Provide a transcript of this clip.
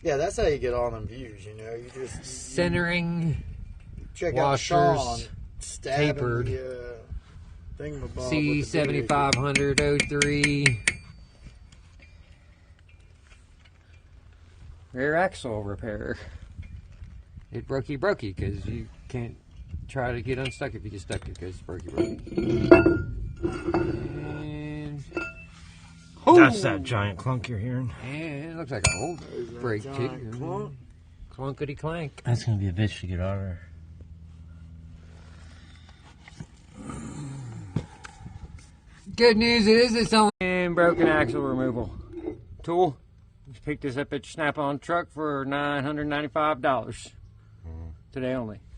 Yeah, that's how you get all them views, you know. You just Centering, check washers, out Sean stabbing tapered. the thingamabob C7500 03. Rear axle repair. It brokey because you can't try to get unstuck if you get stuck because it's brokey. And that's that giant clunk you're hearing. And it looks like an old brake too. Clunk. Clunkety clank. That's gonna be a bitch to get out of there. Good news is it's only and broken axle removal tool. Just picked this up at your Snap-on truck for $995 today only.